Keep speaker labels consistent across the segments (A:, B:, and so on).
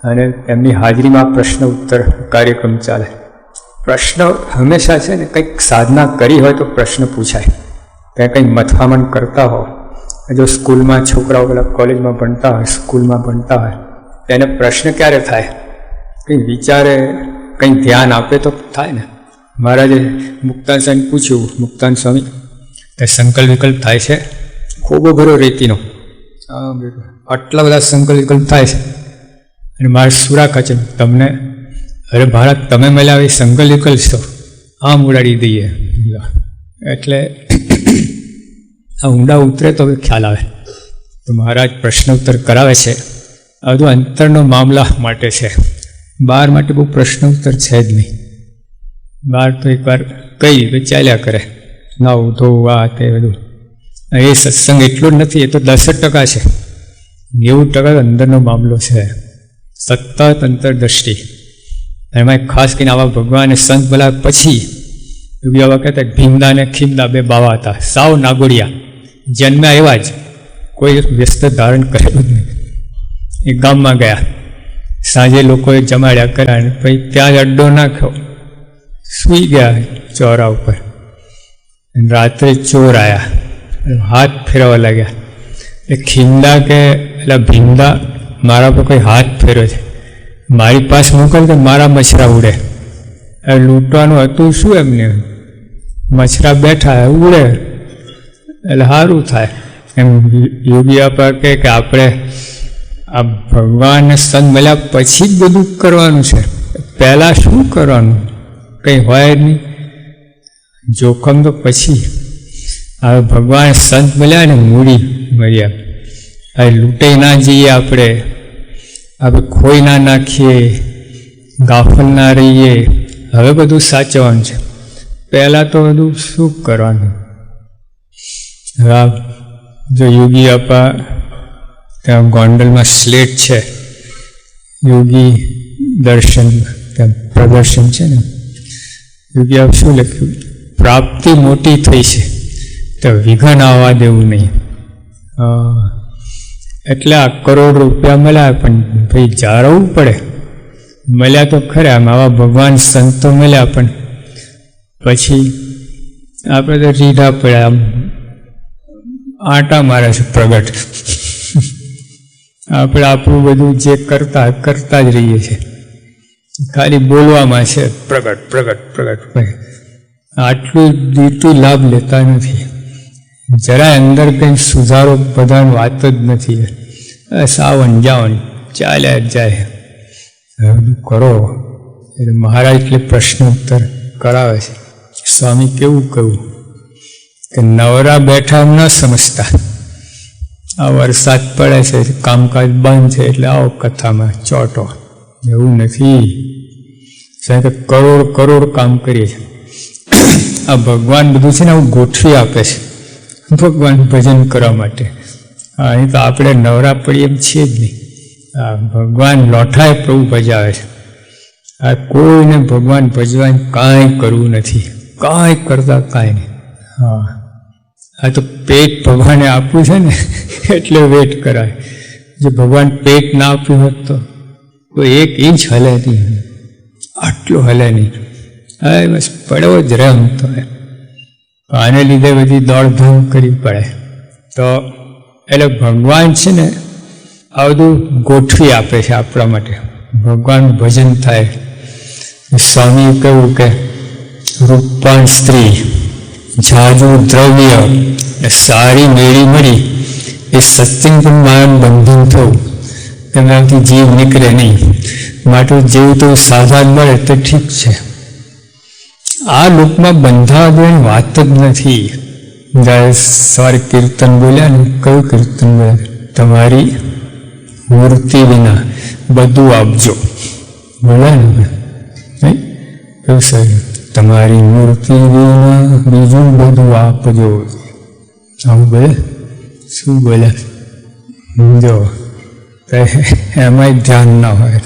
A: અને એમની હાજરીમાં પ્રશ્ન ઉત્તર કાર્યક્રમ ચાલે. પ્રશ્ન હંમેશા છે ને કંઈક સાધના કરી હોય તો પ્રશ્ન પૂછાય. કંઈક મથામણ કરતા હો, જો સ્કૂલમાં છોકરાઓ પેલા કોલેજમાં ભણતા હોય, સ્કૂલમાં ભણતા હોય, એને પ્રશ્ન ક્યારે થાય? કંઈ વિચારે, કંઈ ધ્યાન આપે તો થાય ને. મહારાજે મુક્તાન સ્વામી પૂછ્યું, મુક્તાન સ્વામી કે સંકલ્પ વિકલ્પ થાય છે ખૂબ ભરો રેતીનો, આટલા બધા સંકલ્પ વિકલ્પ થાય છે, અને મારે સુરાખા છે તમને, અરે ભારત તમે મળ્યા એ સંકલ્પ વિકલ્પ છો, આમ ઉડાડી દઈએ. એટલે આ ઊંડા ઉતરે તો ખ્યાલ આવે. તો મહારાજ પ્રશ્ન ઉત્તર કરાવે છે. આ બધું અંતરનો મામલા માટે છે, બહાર માટે બહુ પ્રશ્ન ઉત્તર છે જ નહીં. બહાર તો એકવાર કઈ ચાલ્યા કરે, ના ઉધો આ તે બધું. એ સત્સંગ એટલો જ નથી, એ તો 10% છે. 90% અંદરનો મામલો છે, સતત અંતરદ્રષ્ટિ. એમાં ખાસ કરીને આવા ભગવાન સંત બોલા પછી એવા કહેતા ભીમદા ને ખીમદા બે બાવા હતા, સાવ નાગોડિયા, જન્મ્યા એવા જ, કોઈ વ્યસ્ત ધારણ કરેલું જ નહીં. એ ગામમાં ગયા, સાંજે લોકોએ જમાડ્યા કર્યા, અને પછી ત્યાં જ અડ્ડો નાખ્યો, સૂઈ ગયા ચોરા ઉપર. રાત્રે ચોર આવ્યા, હાથ ફેરવા લાગ્યા. એ ખીમદા કે એટલે ભીમદા મારા પર કોઈ હાથ ફેર્યો છે, મારી પાસે મોકલ તો મારા મચ્છરા ઉડે. લૂંટવાનું હતું શું એમને, મચ્છરા બેઠા ઉડે એટલે સારું થાય. એમ યોગી આપા કે આપણે આ ભગવાનને સંત મળ્યા પછી જ બધું કરવાનું છે, પહેલાં શું કરવાનું કંઈ હોય નહીં. જોખમ તો પછી. હવે ભગવાન સંત મળ્યા ને મૂડી મળ્યા, હવે લૂંટાઈ ના જઈએ, આપણે ખોઈ ના નાખીએ, ગાફલ ના રહીએ. હવે બધું સાચવવાનું છે, પહેલાં તો બધું શું કરવાનું. હવે જો યોગી આપા ત્યાં ગોંડલમાં સ્લેટ છે, યોગી દર્શન ત્યાં પ્રદર્શન છે ને, યોગી આપ શું લખ્યું, પ્રાપ્તિ મોટી થઈ છે તો વિઘન આવવા દેવું નહીં. એટલે આ કરોડ રૂપિયા મળ્યા પણ ભાઈ જાળવવું પડે. મળ્યા તો ખરા, આમ આવા ભગવાન સંતો મળ્યા પણ પછી આપણે તો રીઢા પડ્યા, આમ આંટા મારે છે પ્રગટ. આપણે આપણું બધું જે કરતા જ રહીએ છીએ, ખાલી બોલવામાં છે પ્રગટ પ્રગટ પ્રગટ. આટલું દીઠું લાભ લેતા નથી, જરાય અંદર કંઈ સુધારો બધાની વાત જ નથી. સાવન જાવન ચાલ્યા જ જાય. બધું કરો એટલે મહારાજ એટલે પ્રશ્ન ઉત્તર કરાવે છે. સ્વામી કેવું કહ્યું કે નવરા બેઠા એમ ન સમજતા, આ વરસાદ પડે છે, કામકાજ બંધ છે એટલે આવો કથામાં ચોટો, એવું નથી. કરોડ કરોડ કામ કરીએ છીએ. આ ભગવાન બધું છે ને આવું ગોઠવી આપે છે ભગવાન ભજન કરવા માટે. અહીં તો આપણે નવરા પડીએ એમ છીએ જ નહીં. ભગવાન લોઠાએ પ્રભુ ભજાવે છે. આ કોઈને ભગવાન ભજવાનું કાંઈ કરવું નથી, કાંઈ કરતા કાંઈ નહીં. હા, આ તો પેટ ભગવાને આપવું છે ને એટલે વેટ કરાય. જો ભગવાન પેટ ના આપ્યું હોત તો કોઈ 1 ઇંચ હલે નહીં, આટલું હલે નહીં. હા, બસ પડવો જ રહે. હું તો આને લીધે બધી દોડધામ કરવી પડે. તો એટલે ભગવાન છે ને આ બધું ગોઠવી આપે છે આપણા માટે, ભગવાન ભજન થાય. સ્વામીએ કહ્યું કે રૂપાણ સ્ત્રી, જાજુ દ્રવ્ય, સારી મેળી મળી, એ સત્સંગ પણ મારા બંધન થયું, તેનાથી જીવ નીકળે નહીં. માટે જેવું તો સાધન મળે તો ઠીક છે. આ લોકમાં બંધાવા દેવાની વાત જ નથી. જ્યારે સવારે કીર્તન બોલ્યા ને, કયું કીર્તન બોલ્યા, તમારી મૂર્તિ વિના બધું આપજો. બોલ્યા ને નહીં કેવું સારું, તમારી મૂર્તિ વિના બીજું બધું આપજો. આવું બોલે, શું બોલ્યા જો, એમાંય ધ્યાન ના હોય,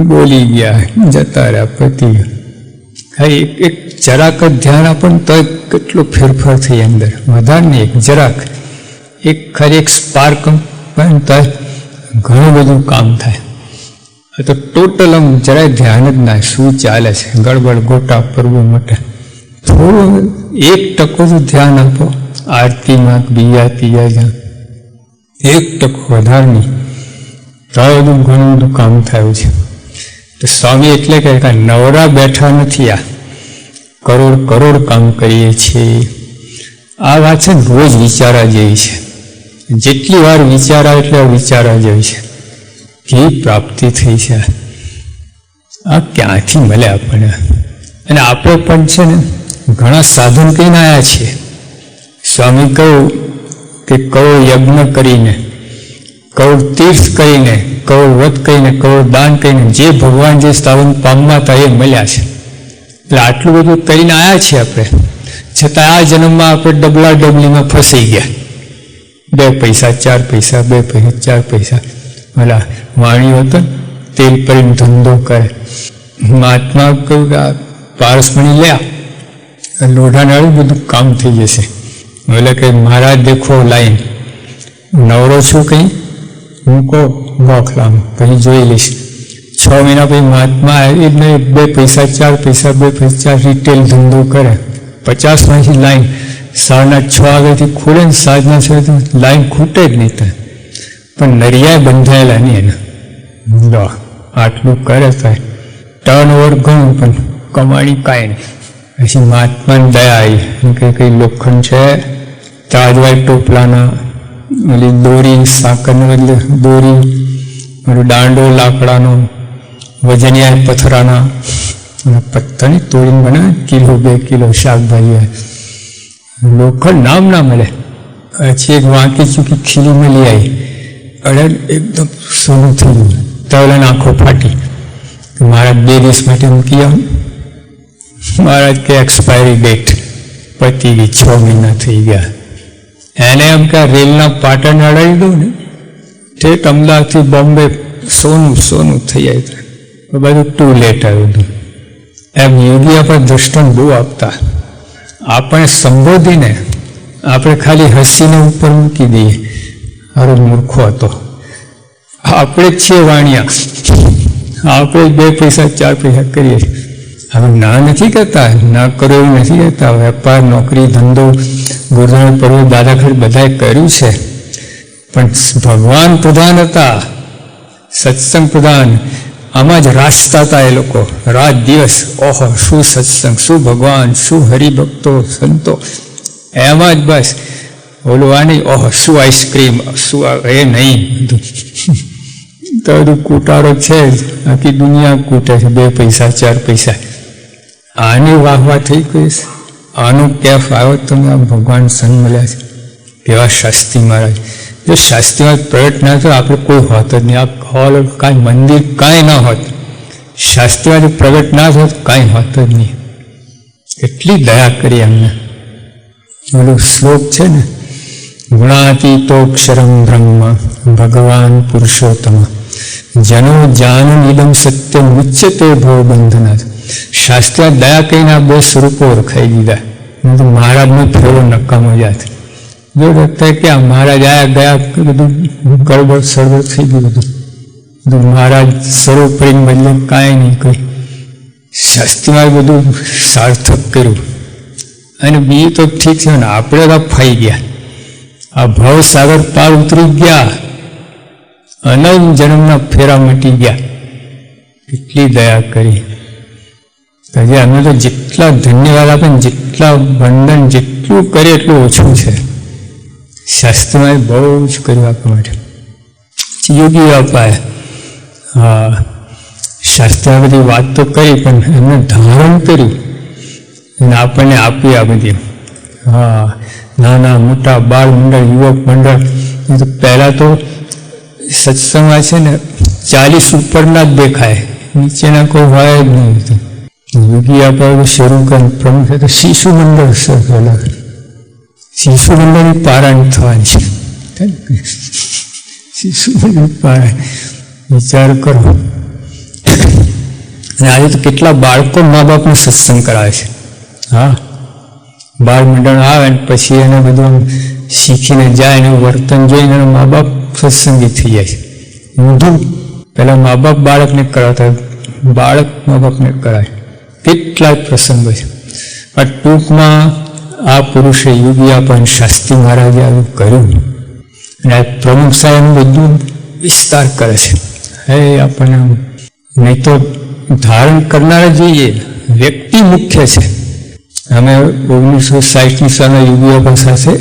A: બોલી ગયા, જતા રહ્યા, પતિ. ખાલી એક જરાક જ ધ્યાન આપણને તો કેટલો ફેરફાર થઈ અંદર, વધારે નહીં, એક જરાક, એક ખરી એક સ્પાર્ક પણ તો ઘણું બધું કામ થાય. આ તો ટોટલ આમ જરાય ધ્યાન જ ના શું ચાલે છે, ગડબડ ગોટા પરવું માટે. થોડું 1% તો ધ્યાન આપો આરતીમાં, બીજા ત્રીજા જ્યાં 1% વધારે નહીં, તો બધું ઘણું બધું કામ થયું છે. તો સ્વામી એટલે કે નવરા બેઠા નથી, આ કરોડ કરોડ કામ કરીએ છીએ. આ વાત છે ને રોજ વિચારવા જેવી છે. જેટલી વાર વિચારા એટલે વિચારવા જેવી છે. કેવી પ્રાપ્તિ થઈ છે, આ ક્યાંથી મળે આપણને. અને આપણે પણ છે ને ઘણા સાધન કહીને આવ્યા છીએ. સ્વામી કહ્યું કે કરોડ યજ્ઞ કરીને, કરોડ તીર્થ કરીને, કરોડ વ્રત કરીને, કરોડ દાન કરીને, જે ભગવાન જે સ્થાપન પામવા હતા એ મળ્યા છે. એટલે આટલું બધું કરીને આવ્યા છીએ આપણે, છતાં આ જન્મમાં આપણે ડબલા ડબલીમાં ફસાઈ ગયા. 2 પૈસા 4 પૈસા, 2 પૈસા 4 પૈસા. ઓલા વાણીઓ હતો તેલ કરીને ધંધો કરે. મહાત્મા કહ્યું કે આ પારસમણી લે, લોઢા નાળું બધું કામ થઈ જશે. એટલે કે મહારાજ દેખો લાઈન, નવરો છું કંઈ હું કહું ગોખલામાં પછી જોઈ લઈશ. 6 મહિના પછી મહાત્મા આવી જ નહીં, 2 પૈસા 4 પૈસા, 2 પૈસા રિટેલ ધંધો કરે. 50માંથી લાઈન 6:30 વાગ્યાથી ખુલે ને 6:30 લાઈન ખૂટે જ નહીં થાય. પણ નરિયા બંધાયેલા નહીં એને. લો આટલું કરે થાય, ટર્ન ઓવર ઘણું પણ કમાણી કાંઈ નહીં. પછી મહાત્માની દયા આવી કે કંઈ લોખંડ છે, તાજવાઈ ટોપલાના, ઓલી દોરી સાકરને બદલે દોરી, ઓલું દાંડો લાકડાનો, વજનિયા પથરાના, અને પથ્થરની તોડીને બનાવે, 1-2 કિલો શાકભાજી. લોખંડ નામ ના મળે. પછી એક વાંકી ચૂકી ખીલી મળી આવી, અડે એકદમ સોનું થઈ ગયું. તવલાની આંખો ફાટી. મહારાજ 2 દિવસ માટે મૂકી આવું. મહારાજ કે એક્સપાયરી ડેટ પતી ગઈ, 6 મહિના થઈ ગયા. એને એમ કે રેલના પાટણ અડાવી દઉં ને, ઠેઠ અમદાવાદથી બોમ્બે સોનું સોનું થઈ જાય. બધું ટુ લેટ આવ્યું હતું. એમ યોગી આપણે દ્રષ્ટાંત બહુ આપતા. આપણે સંબોધીને આપણે ખાલી હસીને ઉપર મૂકી દઈએ, હારો મૂર્ખો હતો. આપણે જ છીએ વાણિયા, આપણે 2 પૈસા 4 પૈસા કરીએ. હવે ના નથી કહેતા, ના કરો એવું નથી કહેતા. વેપાર, નોકરી, ધંધો, ગુરુદ્વારા પર્વત, દાદાખર બધાએ કર્યું છે, પણ ભગવાન પ્રધાન હતા, સત્સંગ પ્રધાન. આમાં જ રાચતા હતા એ લોકો, રાત દિવસ. ઓહો શું સત્સંગ, શું ભગવાન, શું હરિભક્તો, સંતો, એમાં જ બસ. ઓલું આ નહીં, ઓહો શું આઈસ્ક્રીમ, શું એ નહીં. તો બધું કૂટારો છે જ, આખી દુનિયા કૂટે છે. 2 પૈસા 4 પૈસા. આની વાહવા થઈ ગઈ છે, આનું કેફ આવ્યો તમે આ ભગવાન સંત મળ્યા છે. એવા શાસ્ત્રી મહારાજ. જો શાસ્ત્રી મહારાજ પ્રગટ ના થયો આપણે કોઈ હોત જ નહીં. આ હોલ કાંઈ મંદિર કાંઈ ના હોત. શાસ્ત્રી મહારાજ પ્રગટ ના થયો કાંઈ હોત જ નહીં. એટલી દયા કરી અમને. ઓલું શ્લોક છે ને, ગુણાતીતોક્ષરમ બ્રહ્મ ભગવાન પુરુષોત્તમ જનો જાનનિદમ સત્યમ ઉચ્યતે ભવ બંધનાથ. શાસ્ત્રી દયા કહીને આ 2 સ્વરૂપો ઓળખાઈ દીધા. મહારાજનો ફેરો નકામો જાત. જો લગતા કે આ મહારાજ આયા ગયા બધું ગડબડ સળબડ થઈ ગયું. બધું મહારાજ સ્વરૂપ બદલે કાંઈ નહીં કહ્યું. શાસ્ત્રીમાં બધું સાર્થક કર્યું. અને બીજું તો ઠીક છે ને, આપણે તો ફાઈ ગયા. આ ભવસાગર પાર ઉતરી ગયા, અનંત જન્મના ફેરા મટી ગયા. કેટલી દયા કરી. હજી અમે તો જેટલા ધન્યવાદ આપે ને, જેટલા વંદન જેટલું કરીએ એટલું ઓછું છે. શાસ્ત્રમાં બહુ જ કર્યું આપવા માટે. યોગી અપાય. હા, શાસ્ત્રમાં બધી વાત તો કરી, પણ એમને ધારણ કર્યું અને આપણને આપી આ બધી. હા, નાના મોટા બાળ મંડળ, યુવક મંડળ. એ તો પહેલાં તો સત્સંગમાં છે ને 40 ઉપરના જ દેખાય, નીચેના કોઈ હોય જ નહીં. યોગી આપણે શરૂ કરી પ્રમુખ તો શિશુ મંડળ સર પહેલાં શિશુ મંડળની પારાયણ થવાની છે. શિશુ મંડળ પારાયણ વિચાર કરો. અને આજે તો કેટલા બાળકો મા બાપનો સત્સંગ કરાવે છે. હા, બાળ મંડળ આવે ને પછી એને બધું શીખીને જાય, એનું વર્તન જોઈને એના મા બાપ સત્સંગી થઈ જાય છે. ઊંધું પહેલાં મા બાપ બાળકને કરાવતા, બાળક મા બાપને કરાય, કેટલાય પ્રસંગો છે. પણ ટૂંકમાં આ પુરુષે યુગિયાપન શાસ્ત્રી મહારાજે આવું કર્યું અને આ પ્રમુખ સાહેબ બધું વિસ્તાર કરે છે. હે આપણને નહીં તો ધારણ કરનારા જોઈએ, વ્યક્તિ મુખ્ય છે. અમે 1960ની સાલમાં યુગિયાપન સાથે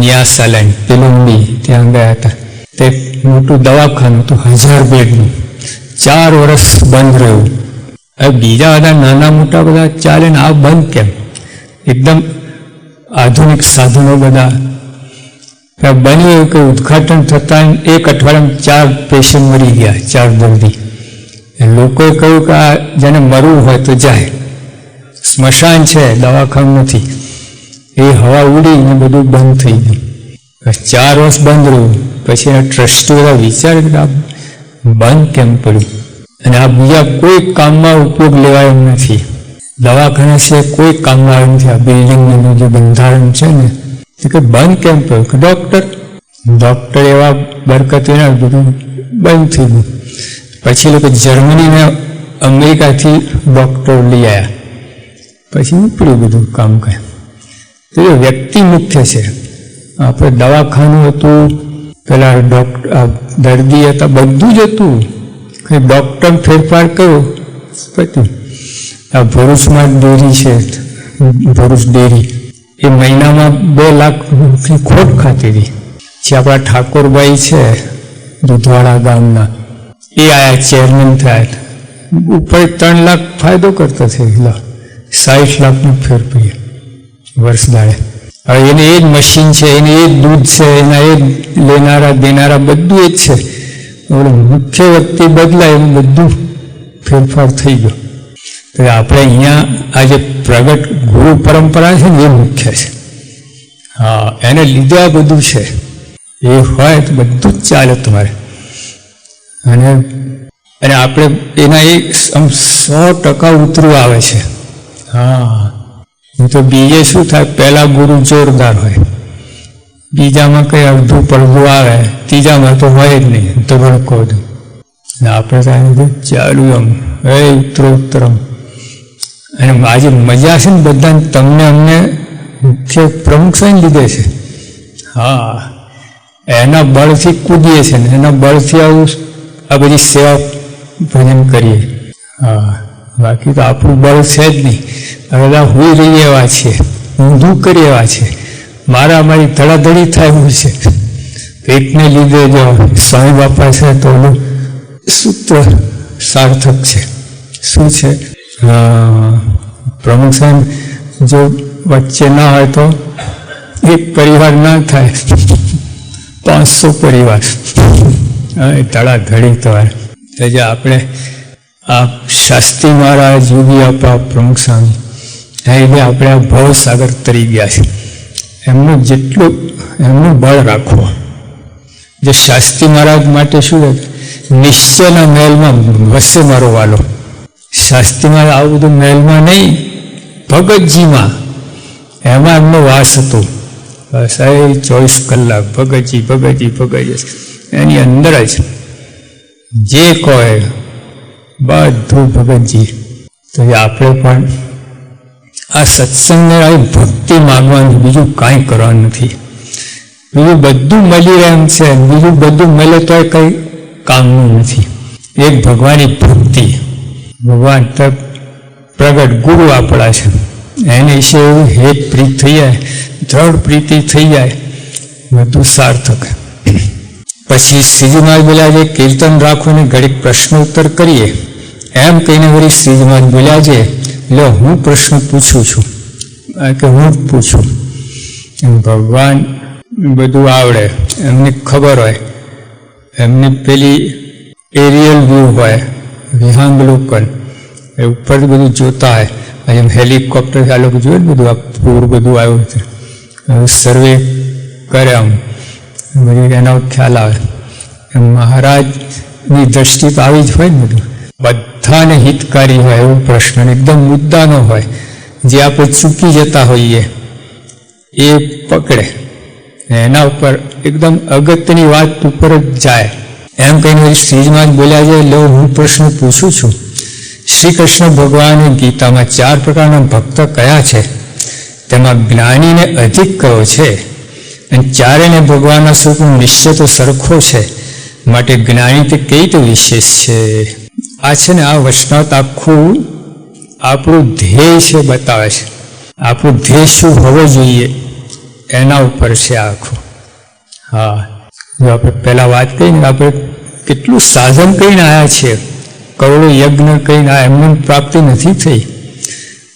A: ન્યાસાલાની પેલુંડી ત્યાં ગયા હતા. તે મોટું દવાખાનું હતું 1000 બેડનું, 4 વર્ષ બંધ રહ્યું. હવે બીજા બધા નાના મોટા બધા ચાલે ને આ બંધ કેમ? એકદમ આધુનિક સાધનો બધા બન્યું એવું કે ઉદ્ઘાટન થતાં 1 અઠવાડિયામાં 4 પેશન્ટ મરી ગયા, 4 દર્દી. લોકોએ કહ્યું કે આ જેને મરવું હોય તો જાય, સ્મશાન છે, દવાખાનું નથી. એ હવા ઉડીને બધું બંધ થઈ ગયું. 4 વર્ષ બંધ રહ્યું. પછી એના ટ્રસ્ટી બધા વિચારે કે આ બંધ કેમ પડ્યું, અને આ બીજા કોઈ કામમાં ઉપયોગ લેવાય એમ નથી. દવાખાના સિવાય કોઈ કામમાં આવ્યું નથી. આ બિલ્ડિંગનું જે બંધારણ છે ને, તો કે બંધ કેમ પડ્યું? કે ડૉક્ટર એવા બરકત એના બધું બંધ થઈ ગયું. પછી લોકો જર્મનીને અમેરિકાથી ડૉક્ટર લઈ આવ્યા, પછી ઉપડ્યું બધું કામ કરે. તો એ વ્યક્તિ મુખ્ય છે. આપણે દવાખાનું હતું, પેલા દર્દી હતા, બધું જ હતું. કંઈ ડૉક્ટર ફેરફાર કર્યો પછી આ ભરૂચમાં ડેરી છે, ભરૂચ ડેરી, એ મહિનામાં 2 લાખની ખોટ ખાતી હતી. જે આપણા ઠાકોરભાઈ છે દુધવાડા ગામના, એ આયા ચેરમેન થયા, ઉપર 3 લાખ ફાયદો કરતા થયેલા, 60 લાખનું ફેર પડીએ વર્ષ દાડે. હવે એને એ જ મશીન છે, એને એ જ દૂધ છે, એના એ જ લેનારા દેનારા બધું એ જ છે. મુખ્ય વ્યક્તિ બદલાય એમ બધું ફેરફાર થઈ ગયો. તો આપણે અહીંયા આ જે પ્રગટ ગુરુ પરંપરા છે ને, એ મુખ્ય છે. હા, એને લીધે આ બધું છે. એ હોય તો બધું જ ચાલે તમારે. અને આપણે એના એક 100% ઉતરવું આવે છે. હા, તો બીજે શું થાય, પહેલા ગુરુ જોરદાર હોય, બીજામાં કંઈ અડધું પડધું આવે, ત્રીજામાં તો હોય જ નહીં, તો ભડકો દો. આપણે તો ચાલુ આમ ઉત્તરોત્તરમ. અને આજે મજા છે ને બધાને, તમને અમને મુખ્ય પ્રમુખ સાહેબ લીધે છે. હા, એના બળથી કૂદીએ છે ને, એના બળથી આવું આ બધી સેવા ભજન કરીએ. હા, બાકી તો આપણું બળ છે જ નહીં. બધા હોઈ રહી એવા છે, ઊંધું કરી એવા છે. મારી ધડાધડી થાય એવું છે. પેટને લીધે જો સ્વામી બાપા છે તો ઓલું સૂત્ર સાર્થક છે. શું છે? પ્રમુખ સાહેબ જો વચ્ચે ના હોય તો એક પરિવાર ના થાય, 500 પરિવાર. ધડાધડી તો જે આપણે આ શાસ્ત્રી મહારાજ, યોગી આપા, પ્રમુખ સ્વામી, એટલે આપણે આ ભવસાગર તરી ગયા છે. એમનું બળ રાખો. જે શાસ્ત્રી મહારાજ માટે શું નિશ્ચયના મહેલમાં વસે મારો વાલો. શાસ્ત્રી મહારાજ આવું બધું મહેલમાં નહીં, ભગતજીમાં, એમાં એમનો વાસ હતો. બસ 24 કલાક ભગતજી એની અંદર જ જે કહે બધું ભગતજી. તો આપણે પણ આ સત્સંગને આવી ભક્તિ માગવાની, બીજું કાંઈ કરવાનું નથી. બીજું બધું મળી રહે એમ છે, બીજું બધું મળે તો કંઈ કામનું નથી. એક ભગવાનની ભક્તિ, ભગવાન તક પ્રગટ ગુરુ આપણા છે, એને વિશે એવું હેત પ્રીત થઈ જાય, દ્રઢ પ્રીતિ થઈ જાય, બધું સાર્થક. પછી શ્રીજી મહારાજ બોલ્યા છે, કીર્તન રાખો ને ઘડીક પ્રશ્ન ઉત્તર કરીએ. એમ કહીને વળી શ્રીજી મહારાજ બોલ્યા છે, લો હું પ્રશ્ન પૂછું છું, કે હું પૂછું. ભગવાન બધું આવડે, એમને ખબર હોય, એમની પેલી એરિયલ વ્યૂ હોય, વિહંગલોકન, એ ઉપરથી બધું જોતા હોય. એમ હેલિકોપ્ટર આ લોકો જોયું ને બધું, આ પૂર બધું આવ્યું છે, સર્વે કરે, આમ બધું એના ખ્યાલ આવે. એમ મહારાજની દ્રષ્ટિ તો આવી જ હોય ને, બધું બધાને હિતકારી હોય એવો પ્રશ્ન, એકદમ મુદ્દાનો હોય, જે આપણે ચૂકી જતા હોઈએ એ પકડે, એના ઉપર એકદમ અગત્યની વાત ઉપર જ જાય. એમ કહીને સ્ટેજમાં જ બોલ્યા છે, લો હું પ્રશ્ન પૂછું છું, શ્રી કૃષ્ણ ભગવાને ગીતામાં 4 પ્રકારના ભક્ત કયા છે? તેમાં જ્ઞાનીને અધિક કયો છે? અને ચારેને ભગવાનના સ્વરૂપનો નિશ્ચય તો સરખો છે, માટે જ્ઞાની તે કઈ તો વિશેષ છે? આ છે ને, આ વૈષ્ણવ આખું આપણું ધ્યેય છે બતાવે છે. આપણું ધ્યેય શું હોવો જોઈએ એના ઉપર છે આખું. હા, જો આપણે પહેલાં વાત કરીને આપણે કેટલું સાધન કરીને આવ્યા છીએ, કરોડો યજ્ઞ કરીને આ એમને પ્રાપ્તિ નથી થઈ,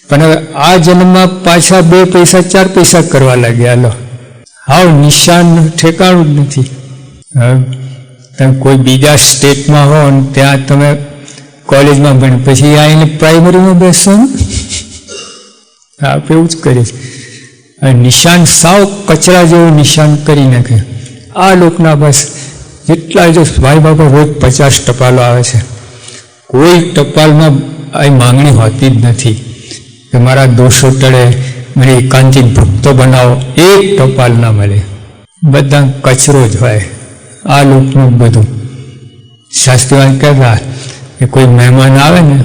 A: પણ હવે આ જન્મમાં પાછા 2 પૈસા 4 પૈસા કરવા લાગ્યા. લો, હાવ નિશાન ઠેકાણું જ નથી. તમે કોઈ બીજા સ્ટેટમાં હો ને ત્યાં તમે કોલેજમાં ભણી પછી આવીને પ્રાઇમરીમાં બેસો ને, આપણે એવું જ કરીએ. નિશાન સાવ કચરા જેવું નિશાન કરી નાખે. આ લોકના બસ જેટલા જો ભાઈ બાપા રોજ 50 ટપાલો આવે છે, કોઈ ટપાલમાં આ માંગણી હોતી જ નથી કે મારા દોષો ટળે, મને એકાંતિક ભક્તો બનાવો. એક ટપાલ ના મળે, બધા કચરો જ હોય આ લોકનું બધું. શાસ્ત્રીવાન કહેતા કે કોઈ મહેમાન આવે ને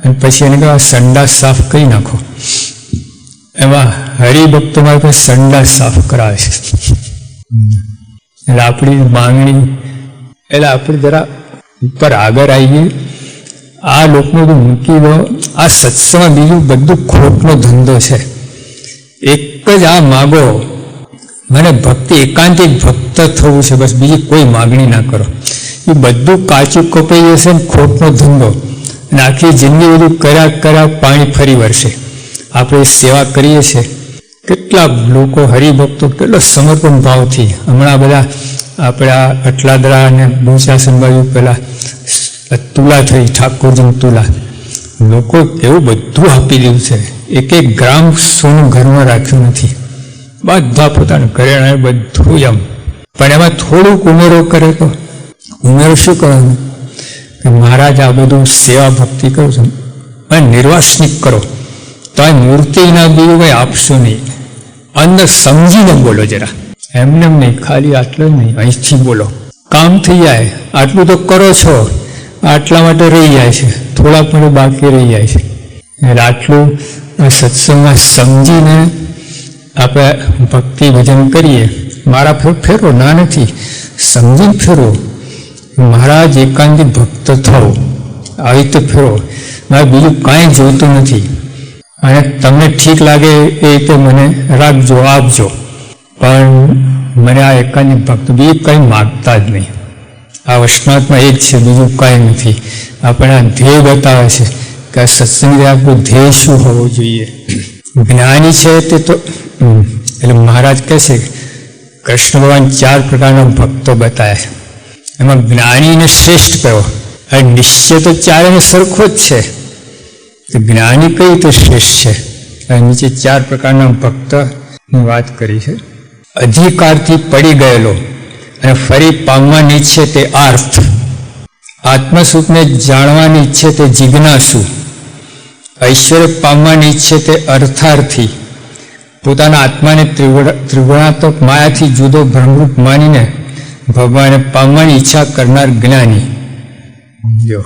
A: અને પછી એને કહેવાય સંડાસ સાફ કરી નાખો, એમાં હરિભક્તો માટે સંડાસ સાફ કરાવે છે. એટલે આપણી માંગણી, એટલે આપણે જરા ઉપર આગળ આવીએ. આ લોકનું બધું મૂકી દો. આ સત્સંગમાં બીજું બધું ખોટનો ધંધો છે. એક જ આ માગો, મને ભક્તિ એકાંતિક ભક્ત થવું છે, બસ બીજી કોઈ માગણી ના કરો. એ બધું કાચું કપાઈ જશે ને ખોટનો ધંધો, અને આખી જિંદગી બધું કર્યા પાણી ફરી વળશે. આપણે સેવા કરીએ છીએ, કેટલા લોકો હરિભક્તો કેટલો સમર્પણ ભાવથી, હમણાં બધા આપણા અટલાદરા અને ભૂષાસન બાજુ પેલા તુલા થઈ, ઠાકોરજીની તુલા, લોકો એવું બધું આપી દીધું છે, 1 ગ્રામ સોનું ઘરમાં રાખ્યું નથી, બધા પોતાનું કરિયાણા બધું એમ. પણ એમાં થોડુંક ઉમેરો કરે તો ઉમેરો શું કરવાનું કે મહારાજ આ બધું સેવા ભક્તિ કરું છું, અને નિર્વાસનિક કરો તો આ મૂર્તિના બીજું કંઈ આપશો નહીં. અંદર સમજીને બોલો જરા, એમને નહીં, ખાલી આટલું જ નહીં, અહીંથી બોલો, કામ થઈ જાય. આટલું તો કરો છો, આટલા માટે રહી જાય છે, થોડાક માટે બાકી રહી જાય છે. એટલે આટલું સત્સંગમાં સમજીને આપણે ભક્તિ ભજન કરીએ. મારા ફેરો ના નથી, સમજીને ફેરો, મહારાજ એકાંતિક ભક્ત થાવ, આવી રીતે ફેરો. મારે બીજું કાંઈ જોઈતું નથી, અને તમને ઠીક લાગે એ રીતે મને રાખજો, આપજો, પણ મને આ એકાંતિક ભક્ત બીજું કંઈ માગતા જ નહીં. આ વૈષ્ણવમાં એ જ છે, બીજું કાંઈ નથી. આપણે આ ધ્યેય બતાવે છે કે આ સત્સંગથી આપણું ધ્યેય શું હોવું જોઈએ. જ્ઞાની છે તે તો, એટલે મહારાજ કહે છે કૃષ્ણ ભગવાન 4 પ્રકારના ભક્તો બતાવ્યા છે, એમાં જ્ઞાનીને શ્રેષ્ઠ કયો? અને નિશ્ચય તો ચારેને સરખો જ છે, તો જ્ઞાની કઈ રીતે શ્રેષ્ઠ છે? અને નીચે 4 પ્રકારના ભક્તની વાત કરી છે. અધિકારથી પડી ગયેલો અને ફરી પામવાની ઈચ્છે તે આર્થ, આત્મસુખને જાણવાની ઈચ્છે તે જિજ્ઞાસુ, ઐશ્વર્ય પામવાની ઈચ્છે તે અર્થાર્થી, પોતાના આત્માને ત્રિગુણાત્મક માયાથી જુદો ભ્રમરૂપ માનીને ભગવાનને પામવાની ઈચ્છા કરનાર જ્ઞાની. જો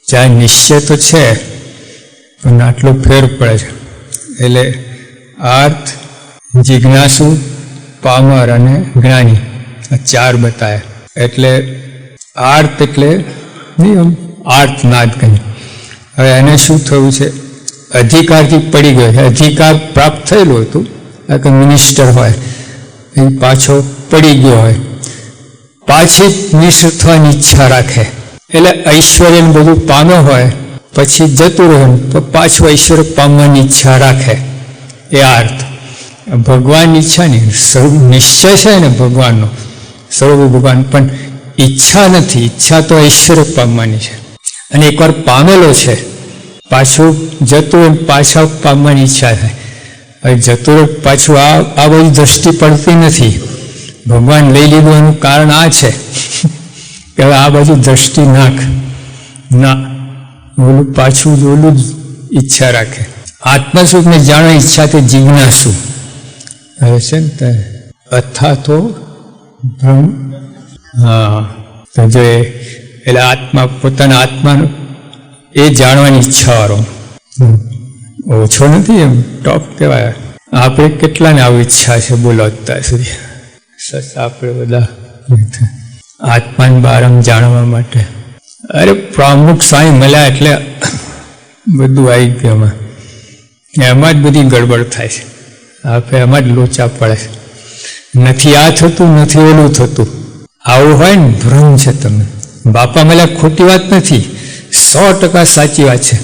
A: જ્યાં નિશ્ચય તો છે પણ આટલો ફેર પડે છે. એટલે આર્થ, જિજ્ઞાસુ, પામર અને જ્ઞાની, આ 4 બતાવ્યા. એટલે આર્થ એટલે નિયમ, આર્થનાદ કહી. હવે એને શું થયું છે? અધિકારથી પડી ગયો છે. અધિકાર પ્રાપ્ત થયેલું હતું, કે મિનિસ્ટર હોય એ પાછો પડી ગયો હોય, પાછી મિનિસ્ટર થવાની ઈચ્છા રાખે, એટલે ઐશ્વર્ય બધું પામ્યો હોય પછી જતું રહે તો પાછું ઐશ્વર્ય પામવાની ઈચ્છા રાખે. એ અર્થ ભગવાનની ઈચ્છા નહીં, સ્વરૂપ નિશ્ચય છે ને ભગવાનનો, સ્વરૂપ ભગવાન, પણ ઈચ્છા નથી. ઈચ્છા તો ઐશ્વર્ય પામવાની છે, અને એકવાર પામેલો છે પાછું જતું હોય પાછા પામવાની ઈચ્છા થાય. હવે જતું રહે પાછું આ બધી દ્રષ્ટિ પડતી નથી. ભગવાન લઈ લીધું એનું કારણ આ છે કે હવે આ બાજુ દ્રષ્ટિ નાખ, ના ઓલું પાછું ઓલું જ ઈચ્છા રાખે. આત્મસુખને જાણવા ઈચ્છા તે જિજ્ઞાસુ હવે છે ને, અથા તો ભ્રમ, હા તો જો એટલે આત્મા પોતાના આત્માનું એ જાણવાની ઈચ્છાવાળો ઓછો નથી, એમ ટોપ કહેવાય. આપણે કેટલાને આવી ઈચ્છા છે બોલો અત્યાર સુધી? આપણે બધા આત્માને બારમ જાણવા માટે. અરે પ્રમુખ સ્વામી મળ્યા એટલે બધું આવી ગયું. એમાં જ બધી ગડબડ થાય છે. આપણે એમાં જ લોચા પડે છે. નથી આ થતું, નથી ઓલું થતું. આવું હોય ને ભ્રમ છે. તમે બાપા મળ્યા ખોટી વાત નથી, 100% સાચી વાત છે.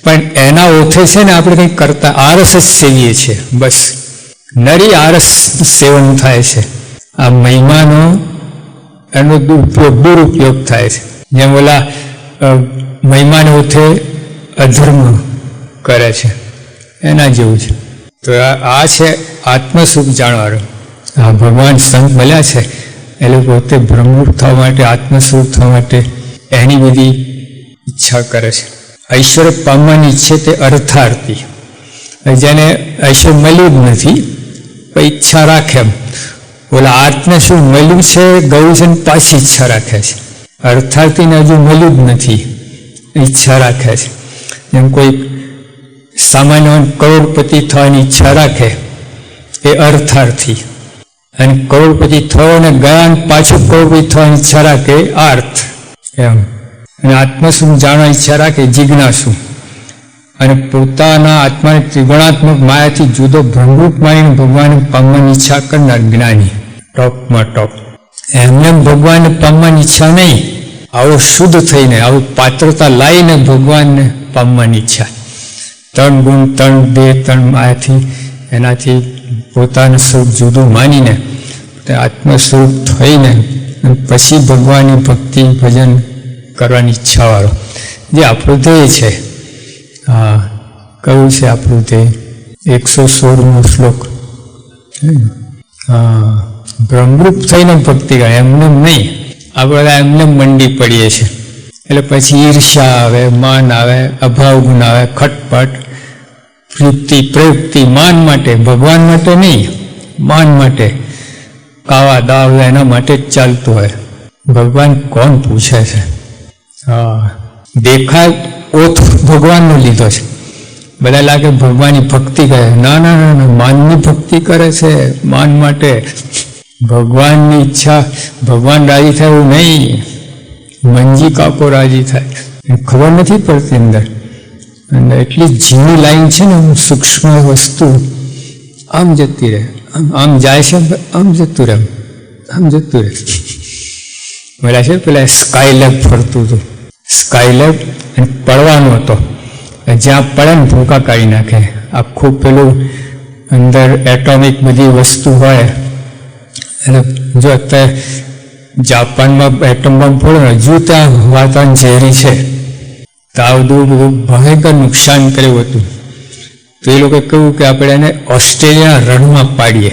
A: પણ એના ઓથે છે ને આપણે કંઈક કરતા આરસ જ સેવીએ છીએ. બસ નરી આરસ સેવન થાય છે. આ મહિમાનો એનો દુરુપયોગ થાય છે. જેમ ઓલા મહિમાને ઓથે અધર્મ કરે છે, એના જેવું છે. તો આ છે આત્મસુખ જાણવાનું. આ ભગવાન સંત મળ્યા છે એ લોકો પોતે બ્રહ્મરૂપ થવા માટે, આત્મસ્વરૂપ થવા માટે એની બધી ઈચ્છા કરે છે. ઐશ્વર્ય પામવાની ઈચ્છે તે અર્થાર્થી. જેને ઐશ્વર્ય મળ્યું જ નથી પણ ઈચ્છા રાખે. એમ ઓલા આર્થને શું મળ્યું છે, ગયું છે ને પાછી ઈચ્છા રાખે છે. અર્થાર્થીને હજુ મળ્યું જ નથી, ઈચ્છા રાખે છે. જેમ કોઈ સામાન્ય કરોડપતિ થવાની ઈચ્છા રાખે એ અર્થાર્થી, અને કરોડપતિ થયો ને ગયા પાછું કરોડપતિ થવાની ઈચ્છા રાખે આર્થ. એમ અને આત્મસુખ જાણવા ઈચ્છા રાખે જિજ્ઞાસુ. અને પોતાના આત્માને ત્રિગુણાત્મક માયાથી જુદો ભ્રમરૂપ માનીને ભગવાનને પામવાની ઈચ્છા કરનાર જ્ઞાની, ટોપમાં ટોપ. એમને ભગવાનને પામવાની ઈચ્છા નહીં, આવો શુદ્ધ થઈને આવું પાત્રતા લાવીને ભગવાનને પામવાની ઈચ્છા. 3 ગુણ 3 દેહ 3 માયાથી એનાથી પોતાનું સ્વરૂપ જુદું માનીને આત્મ સ્વરૂપ થઈને પછી ભગવાનની ભક્તિ ભજન કરવાની ઈચ્છાવાળો જે આપણું ધ્યેય છે. હા, કયું છે આપણું ધ્યેય? 116મો શ્લોક. હા, બ્રહ્મરૂપ થઈને ભક્તિ કરે, એમને નહીં. આપણે એમને મંડી પડીએ છીએ એટલે પછી ઈર્ષા આવે, માન આવે, અભાવ ગુણ આવે, ખટપટ, પ્રયુક્તિ માન માટે, ભગવાન માટે નહીં, માન માટે, કાવા દાવ એના માટે જ ચાલતું હોય. ભગવાન કોણ પૂછે છે? હા, દેખાય ઓથ ભગવાનનો લીધો છે. બધા લાગે ભગવાનની ભક્તિ કરે. ના ના ના ના, માનની ભક્તિ કરે છે, માન માટે. ભગવાનની ઈચ્છા, ભગવાન રાજી થાય એવું નહીં, મંજી કાકો રાજી થાય. ખબર નથી પડતી અંદર. અને એટલી ઝીણી લાઈન છે ને, સૂક્ષ્મ વસ્તુ આમ જતી રહે, આમ જાય છે, આમ જતું રહે, આમ જતું રહે. પેલા છે પેલા સ્કાયલેબ ફરતું હતું, સ્કાયલેબ પડવાનો હતો. જ્યાં પડે ને ભૂકા કાઢી નાખે. આખું પેલું અંદર એટોમિક બધી વસ્તુ હોય. અને જો અત્યારે જાપાનમાં એટમ બોમ્બ ફોડો ને, હજુ ત્યાં વાતાવરણ ઝેરી છે. તો આ બધું ભયંકર નુકસાન કર્યું હતું. તો એ લોકોએ કહ્યું કે આપણે એને ઓસ્ટ્રેલિયાના રણમાં પાડીએ,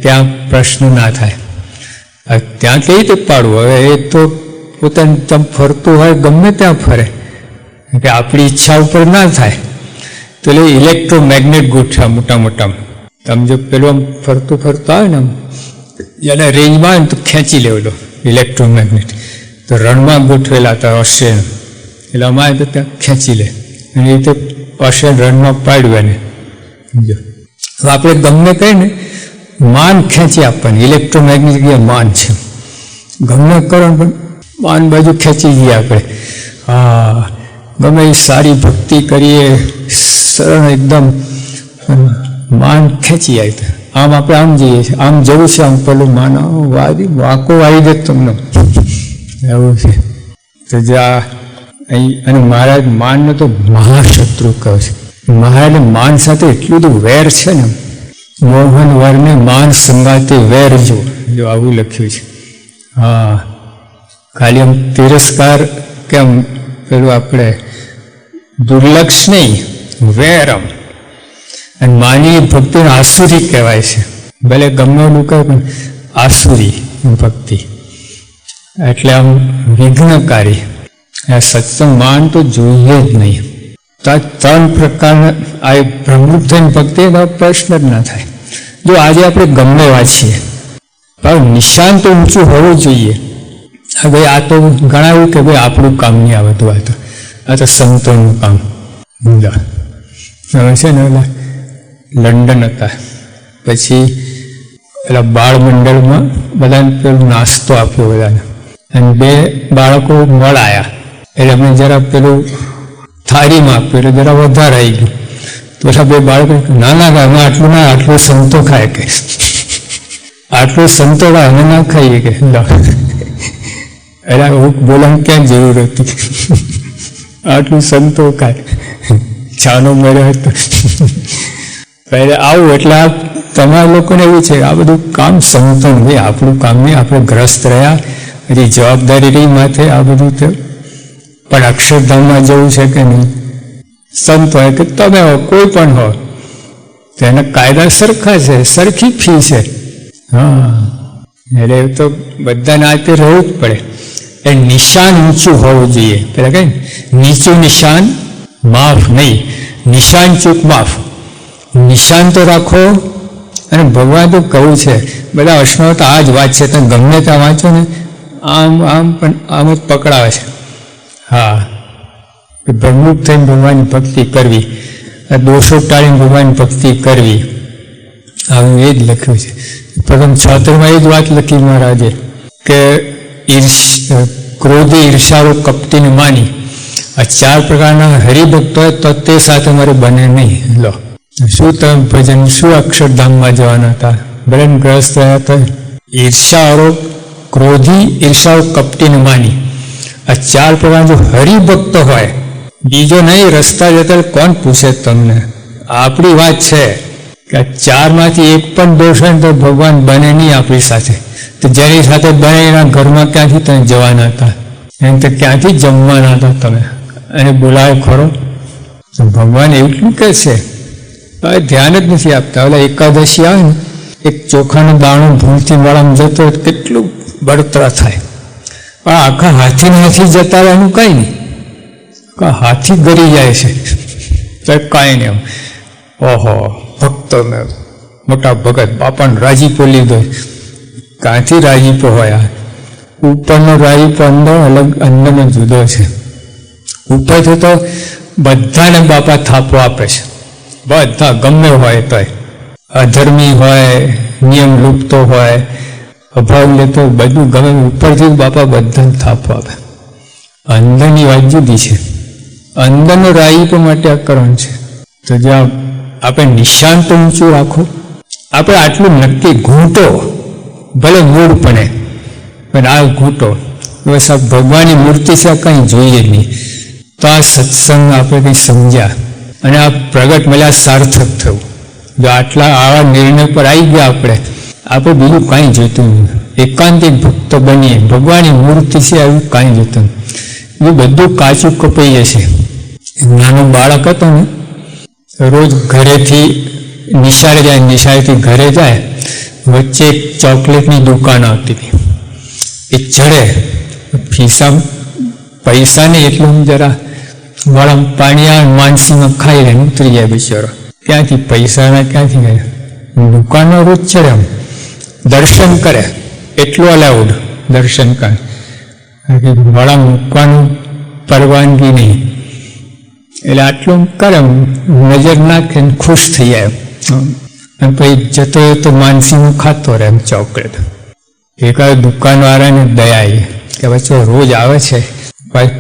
A: ત્યાં પ્રશ્ન ના થાય. ત્યાં કેવી રીતે પાડવું? હવે એ તો પોતાનું ત્યાં ફરતું હોય, ગમે ત્યાં ફરે, કે આપણી ઈચ્છા ઉપર ના થાય. તો એટલે ઇલેક્ટ્રોમેગ્નેટ ગોઠવ્યા મોટા મોટા. તમે જો પેલું આમ ફરતું ફરતું આવે ને, આમ જેને રેન્જમાં આવે ને તો ખેંચી લેવલો ઇલેક્ટ્રોમેગ્નેટ. તો રણમાં ગોઠવેલા હતા ઓસ્ટ્રેલિયા, એટલે અમારે તો ત્યાં ખેંચી લે. અને એ રીતે ઓસ્ટ્રેલિયા રણમાં પાડ્યું એને. જો આપણે ગમે કહીએ ને, માન ખેંચી આપવાની. ઇલેક્ટ્રોમેગ્નેટિક માન છે, ગમે કરો પણ માન બાજુ ખેંચી જઈએ આપણે. હા, ગમે એ સારી ભક્તિ કરીએ, સરળ એકદમ, માન ખેંચી આવે. આમ આપણે આમ જઈએ છીએ, આમ જવું છે, આમ પેલું માન વાંકો આવી દે તમને, એવું છે. તો જ્યાં અહીં અને મહારાજ માનનો તો મહાશત્રુ કહે છે. મહારાજને માન સાથે એટલું બધું વેર છે ને, મોહન વરને માન સંગાતે વેર જો આવું લખ્યું છે. હા, ખાલી આમ તિરસ્કાર કેમ પેલું આપણે દુર્લક્ષ નહીં, વેરમ. અને માની ભક્તિને આસુરી કહેવાય છે. ભલે ગમે એવું કહે પણ આસુરી ભક્તિ એટલે આમ વિઘ્નકારી. આ સત્સંગ માન તો જોઈએ જ નહીં. તો આ 3 પ્રકારના આ બ્રહ્મરૂપ થઈને ભક્તિનો પ્રશ્ન જ ના થાય. જો આજે આપણે ગમે વાંચીએ પણ નિશાન તો ઊંચું હોવું જોઈએ. હવે આ તો ગણાવ્યું કે ભાઈ આપણું કામ નહીં આ બધું, આ તો સંતોનું કામ. હવે છે ને ઓલા લંડન હતા, પછી પેલા બાળ મંડળમાં બધાને પેલું નાસ્તો આપ્યો બધાને, અને 2 બાળકો મળાયા એટલે અમે જરા પેલું થાળીમાં આપ્યું એટલે જરા વધારે આવી ગયું. તો બધા 2 બાળકો ના અમે આટલું ના, આટલું સંતો ખાય કે આટલું સંતો ખાય અમે ના ખાઈએ કે. એટલે હું બોલવાની ક્યાં જરૂર હતી, આટલું સંતો ખાય, છાનો મળ્યો હતો. પહેલે આવું એટલે આ તમારા લોકોને એવું છે આ બધું કામ સંતોનું, ભાઈ આપણું કામ નહીં, આપણે ગ્રસ્ત રહ્યા, હજી જવાબદારી રહી માથે આ બધું થયું. પણ અક્ષરધામમાં જવું છે કે નહીં, સંત હોય કે તમે હો, કોઈ પણ હો, તો એના કાયદા સરખા છે, સરખી ફી છે. હા, એટલે તો બધાને આ તે રહેવું જ પડે. એ નિશાન ઊંચું હોવું જોઈએ. પેલા કઈ નીચું નિશાન માફ નહીં, નિશાન ચૂક માફ. નિશાન તો રાખો. અને ભગવાન તો કહું છે, બધા વૈષ્ણવ તો આ જ વાત છે, તમે ગમે ત્યાં વાંચો ને આમ પણ આમ જ પકડાવે છે. હા, ભગમુખ થઈને ભગવાનની ભક્તિ કરવી, દોષો ટાળીને ભગવાનની ભક્તિ કરવી, આવું એ જ લખ્યું છે. પ્રથમ 76માં એ જ વાત લખી મહારાજે કે ક્રોધી, ઈર્ષાળુ, કપટીને માની આ 4 પ્રકારના હરિભક્તો હોય તો તે સાથે મારે બને નહીં. લો શું તમે ભજન, શું અક્ષરધામમાં જવાના હતા, બ્રહ્મ ગ્રસ્ત રહ્યા હતા. ઈર્ષાળુ, ક્રોધી, ઈર્ષાળુ, કપટીને માની આ 4 પ્રકાર જો હરિભક્તો હોય, બીજો નહીં, રસ્તા જતા કોણ પૂછે તમને. આપણી વાત છે કે 4માંથી એક પણ દોષ હોય ને તો ભગવાન બને નહીં આપણી સાથે. તો જેની સાથે બને એના ઘરમાં ક્યાંથી તમે જવાના હતા, એમ તો ક્યાંથી જમવાના હતા તમે, અને બોલાવે ખરો. તો ભગવાન એટલું કહે છે, હવે ધ્યાન જ નથી આપતા. ઓલા એકાદશી આવે ને, એક ચોખાનો દાણો ભૂલથી વાળામાં જતો હોય કેટલું બળતરા થાય. પણ આખા હાથી જતા રહે એનું કાંઈ નહીં, હાથી ગરી જાય છે તો કાંઈ નહીં. ઓહો, ભક્તો મોટા ભગત બાપાને રાજીપો લીધો. ક્યાંથી રાજીપો હોય? ઉપરનો રાજીપો અંદર અલગ, અંદરનો જુદો છે. ઉપરથી તો બધાને બાપા થાપો આપે છે, બધા ગમે હોય તોય, અધર્મી હોય, નિયમ લૂંટતો હોય, અભાવ લેતો, બધું ગમે, ઉપરથી બાપા બધાને થાપો આપે. અંદરની વાત જુદી છે. અંદરનો રાજીપો માટે આ કરણ છે. તો જ્યાં આપણે નિશાન તો ઊંચું રાખો. આપણે આટલું નક્કી ઘૂંટો, ભલે મૂળપણે, પણ આ ઘૂંટો બસ આ ભગવાનની મૂર્તિ છે, કંઈ જોઈએ જ નહીં. તો આ સત્સંગ આપણે કંઈ સમજ્યા અને આ પ્રગટ મળ્યા, સાર્થક થયું. જો આટલા આવા નિર્ણય પર આવી ગયા આપણે બીજું કાંઈ જોઈતું નહીં. એકાંતિક ભક્તો બનીએ, ભગવાનની મૂર્તિ છે, એવું કાંઈ જોતું નહીં. એ બધું કાચું કપાઈ જશે. નાનો બાળક હતો ને, રોજ ઘરેથી નિશાળે જાય, નિશાળેથી ઘરે જાય, વચ્ચે એક ચોકલેટની દુકાન આવતી હતી. એ ચડે, ખિસ્સા પૈસા નહીં એટલું જરા વાળા પાણી આવે, માનસીમાં ખાઈ લે, ઉતરી જાય બિચારો. ક્યાંથી પૈસાના ક્યાંથી ગયા? દુકાનનો રોજ ચડે, આમ દર્શન કરે, એટલું અલાઉડ દર્શન કરે. વાળા મૂકવાનું પરવાનગી નહીં, એટલે આટલું કરે, નજર નાખે ને ખુશ થઈ જાય. અને પછી જતો તો માનસીનું ખાતો રહે એમ ચોકલેટ. એકાદ દુકાનવાળાને દયા આવી કે બચ્ચો રોજ આવે છે,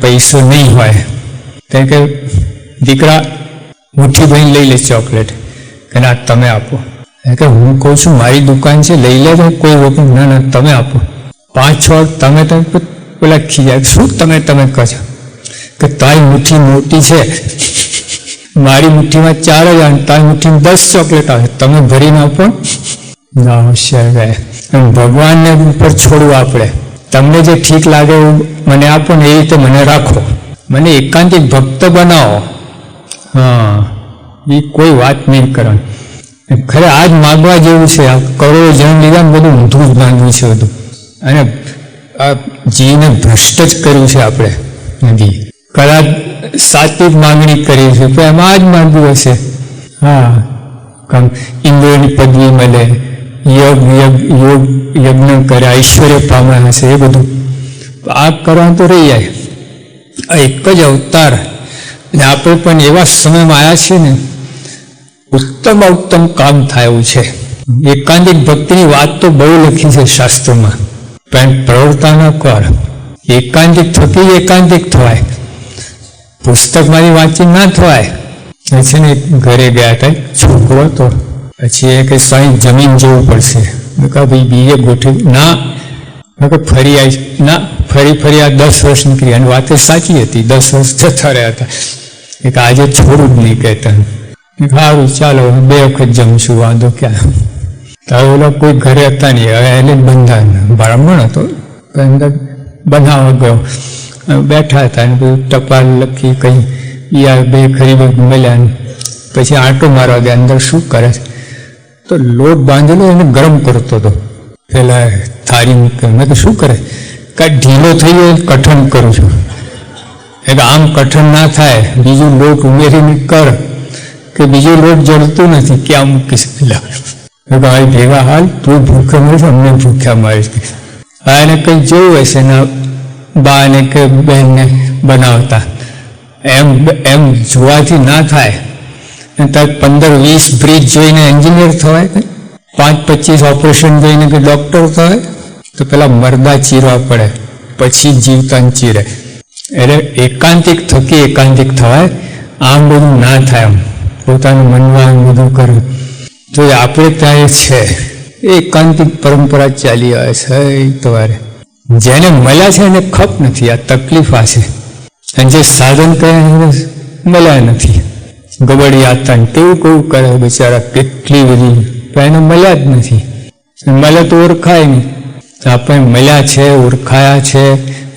A: પૈસો નહીં હોય, તો કે દીકરા મુઠ્ઠી ભરીને લઈ લે ચોકલેટ, કે ના તમે આપો. કે હું કહું છું મારી દુકાન છે, લઈ લે કોઈ વખત. ના તમે આપો. 5-6 તમે પેલા ખીજાય, શું તમે કહો છો કે તારી મુઠ્ઠી મોટી છે, મારી મુઠ્ઠીમાં 4,000, તારી મુઠ્ઠીમાં 10 ચોકલેટ આવે, તમે ભરીને આપો. ના હોશિયાર ગયા. ભગવાનને ઉપર છોડવું આપણે. તમને જે ઠીક લાગે એવું મને આપો ને, એ રીતે મને રાખો, મને એકાંતિક ભક્ત બનાવો. હા, એ કોઈ વાત નહીં કરવાની. ખરે આજ માગવા જેવું છે. આ કરોડો જણ લીધા ને બધું ઊંધું જ માંગ્યું છે બધું, અને આ જીને ભ્રષ્ટ જ કર્યું છે આપણે. નથી કદાચ સાત્વિક માંગણી કરી છે તો એમાં જ માંગ્યું હશે. હા, ઇન્દ્રની પદવી મળે, યોગ યજ્ઞ કરે, ઐશ્વર્ય પામ્યા હશે, એ બધું. આ કરવા તો રહી જાય. આ એક જ અવતાર, અને આપણે પણ એવા સમયમાં આવ્યા છીએ ને, ઉત્તમ કામ થાય એવું છે. એકાંતિક ભક્તિની વાત તો બહુ લખી છે શાસ્ત્રોમાં, પણ પ્રવર્તા ન કર. એકાંતિક થકી એકાંતિક થવાય, પુસ્તકમાંથી વાંચી ના થવાય. છે ને ઘરે ગયા હતા, છોકરો હતો, પછી એ કંઈ સ્વાઈ જમીન જવું પડશે. મેં કહા ભાઈ બીએ ગોઠવી ના, મેં કહું ફરી આવી ના, ફરી આ 10 વર્ષ નીકળી. અને વાત સાચી હતી, 10 વર્ષ જતા રહ્યા હતા. એક આજે છોડું જ નહીં કહેતા. સારું ચાલો 2 વખત જમશું, વાંધો ક્યાં. હવે ઓલો કોઈ ઘરે હતા નહીં, હવે એને બંધાન બ્રાહ્મણ હતો, અંદર બનાવવા ગયો, બેઠા હતા અને બધું ટપાલ લખી કંઈ યા 2 ખરીબ મળ્યા. પછી આંટો મારવા ગયા, અંદર શું કરે તો લોટ બાંધેલો એને ગરમ કરતો હતો. પેલા થાળી મૂકે, મેં શું કરે, કાંઈ ઢીલો થઈ ગયો કઠણ કરું છું. એટલે આમ કઠણ ના થાય, બીજું લોટ ઉમેરીને કર, કે બીજું લોટ જળતું નથી, ક્યાં મૂકીશ પેલા. ભાઈ ભેગા હાલ, તું ભૂખ્યા મળીશ, અમને ભૂખ્યા મારીશ. હા એને કંઈ જોયું હશે ને બા ને કે બહેનને બનાવતા, એમ જોવાથી ના થાય. તાર 15-20 બ્રિજ જોઈને એન્જિનિયર થવાય, 5-25 ઓપરેશન જોઈને કે ડૉક્ટર થવાય. તો પેલા મરદા ચીરવા પડે, પછી જીવતાને ચીરે. એટલે એકાંતિક થકી એકાંતિક થવાય, આમ બધું ના થાય. આમ પોતાનું મનમાં બધું કર્યું તો આપણે ત્યાં છે એકાંતિક પરંપરા ચાલી આવે છે. તમારે જેને મળ્યા છે એને ખપ નથી, આ તકલીફ આ છે. અને જે સાધન કરે મળ્યા નથી, ગબડી આતા કેવું કરે બિચારા, કેટલી બધી, તો એને મળ્યા જ નથી. મળે તો ઓળખાય નહીં. આપણે મળ્યા છે, ઓળખાયા છે,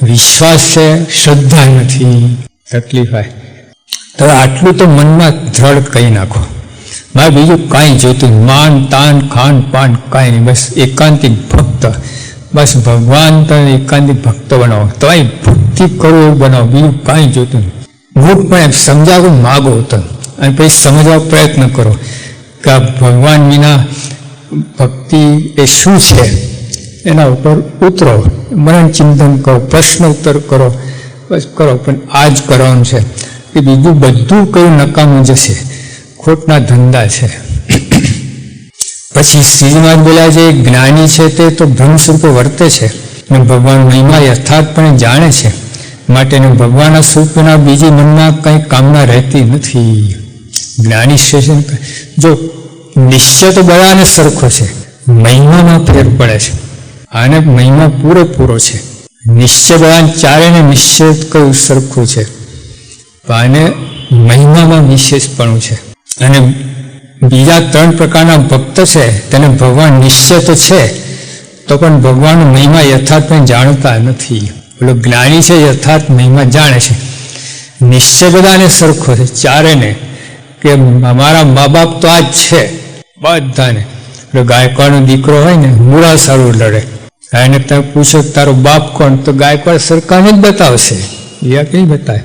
A: વિશ્વાસ છે, શ્રદ્ધા નથી, તકલીફ આવે. તો આટલું તો મનમાં દ્રઢ કહી નાખો, મારે બીજું કાંઈ જોતું, માન તાન ખાન પાન કાંઈ નહીં, બસ એકાંતિક ભક્ત. બસ ભગવાન તમે એકાંતિક ભક્ત બનાવો, તમારી ભક્તિ કરો એવું બનાવો, બીજું કાંઈ જોતું નહીં. મૂળ પણ એમ સમજાવવા માગો તો, અને પછી સમજવા પ્રયત્ન કરો કે આ ભગવાન વિના ભક્તિ એ શું છે, એના ઉપર ઉતરો, મનન ચિંતન કરો, પ્રશ્ન ઉત્તર કરો, બસ કરો. પણ આ જ કરવાનું છે, કે બીજું બધું કયું નકામું જશે, ખોટના ધંધા છે. પછી શ્રીજી મહારાજ બોલ્યા છે, જ્ઞાની છે તે તો બ્રહ્મ સ્વરૂપે વર્તે છે અને ભગવાન મહિમા યથાર્થપણે જાણે છે, માટે ભગવાનના સ્વરૂપના બીજી મનમાં કંઈ કામના રહેતી નથી. જ્ઞાની સ્ટેશન જો નિશ્ચય તો બધાને સરખો છે, મહિમામાં ફેર પડે છે. આને મહિમા પૂરેપૂરો છે. નિશ્ચય બધાને ચારેને નિશ્ચય કયું સરખું છે, આને મહિમામાં વિશેષપણું છે. અને બીજા 3 પ્રકારના ભક્ત છે, તેને ભગવાન નિશ્ચય તો છે, તો પણ ભગવાનનો મહિમા યથાર્થપણે જાણતા નથી. પેલો જ્ઞાની છે, યથાર્થ મહિમા જાણે છે. નિશ્ચય બધાને સરખો છે, ચારેને, કે અમારા મા બાપ તો આ જ છે બધાને. એટલે ગાયકવાડનો દીકરો હોય ને, મૂળા સારું લડે, એને તમે પૂછો તારો બાપ કોણ, તો ગાયકવાડ સરકારને જ બતાવશે, એ કંઈ બતાવે.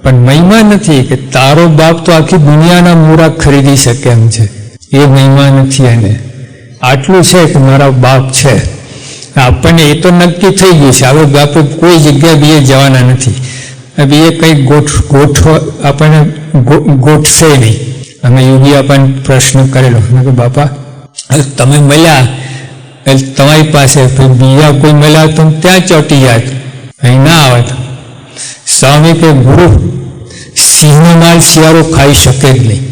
A: પણ મહિમા નથી કે તારો બાપ તો આખી દુનિયાના મૂળા ખરીદી શકે એમ છે, એ મહિમા નથી. એને આટલું છે કે મારા બાપ છે. આપણને એ તો નક્કી થઈ ગયું છે, હવે આપણે કોઈ જગ્યાએ બીએ જવાના નથી, બીએ કંઈ ગોઠવો આપણને ગોઠશે નહીં. અમે યોગી આપણને પ્રશ્ન કરેલો કે બાપા તમે મળ્યા તમારી પાસે, બીજા કોઈ મળ્યા તો ત્યાં ચોંટી જાય, અહીં ના આવે. સ્વામી કે ગુરુ સિંહનો માલ શિયાળો ખાઈ શકે જ નહીં,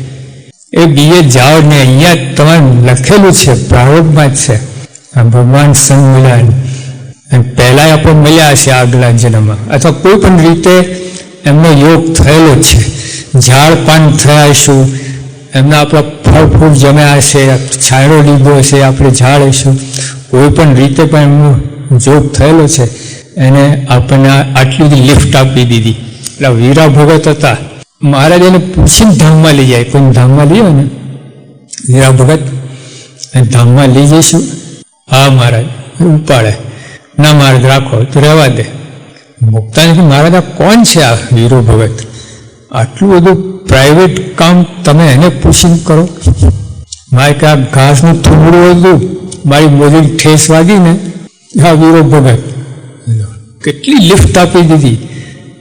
A: એ બીએ જાઓ ને, અહીંયા તમારે લખેલું છે, પ્રારંભમાં જ છે. ભગવાન સંગ મળ્યા, અને પહેલાં આપણે મળ્યા છે આગલા જન્મમાં, અથવા કોઈ પણ રીતે એમનો યોગ થયેલો છે. ઝાડ પાન થયા હશું, એમના આપણા ફળ ફૂલ જમ્યા હશે, છાંયડો લીધો હશે, આપણે ઝાડ હશું, કોઈ પણ રીતે પણ એમનો યોગ થયેલો છે. એને આપણને આટલી બધી લિફ્ટ આપી દીધી. એટલે વીરા ભગત હતા, મહારાજ એને પૂછીને ધામમાં લઈ જાય. કોઈ ધામમાં લઈ આવે ને વીરા ભગત, ધામમાં લઈ જઈશું? હા મહારાજ. ઉપાડે ના, મહારાજ રાખો તો રહેવા દે. મુક્તાને કે મહારાજ આ કોણ છે આ વીરો ભગત, આટલું બધું પ્રાઇવેટ કામ તમે એને પૂછીને કરો? મારે કે આ ઘાસનું થોડું હતું, મારી બોલી ઠેસ વાગી ને, હા વીરો ભગત. કેટલી લિફ્ટ આપી દીધી,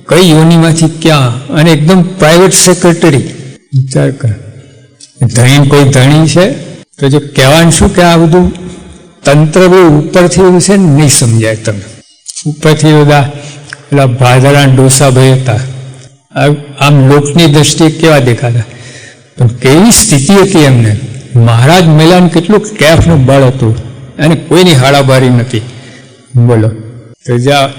A: કઈ યોનિમાંથી ક્યાં, અને એકદમ પ્રાઇવેટ સેક્રેટરી. વિચાર કર, ધણી કોઈ ધણી છે તો જો કહેવાનું શું કે આ બધું તંત્ર બહુ ઉપરથી છે ને નહીં સમજાય તમને. ઉપરથી બધા પેલા ભાદરા ડોસાભાઈ હતા, આમ લોકની દ્રષ્ટિએ કેવા દેખાતા, પણ કેવી સ્થિતિ હતી એમને. મહારાજ મહિલાનું કેટલું કેફનું બળ હતું અને કોઈની હાડાબારી નથી. બોલો, તો જ્યાં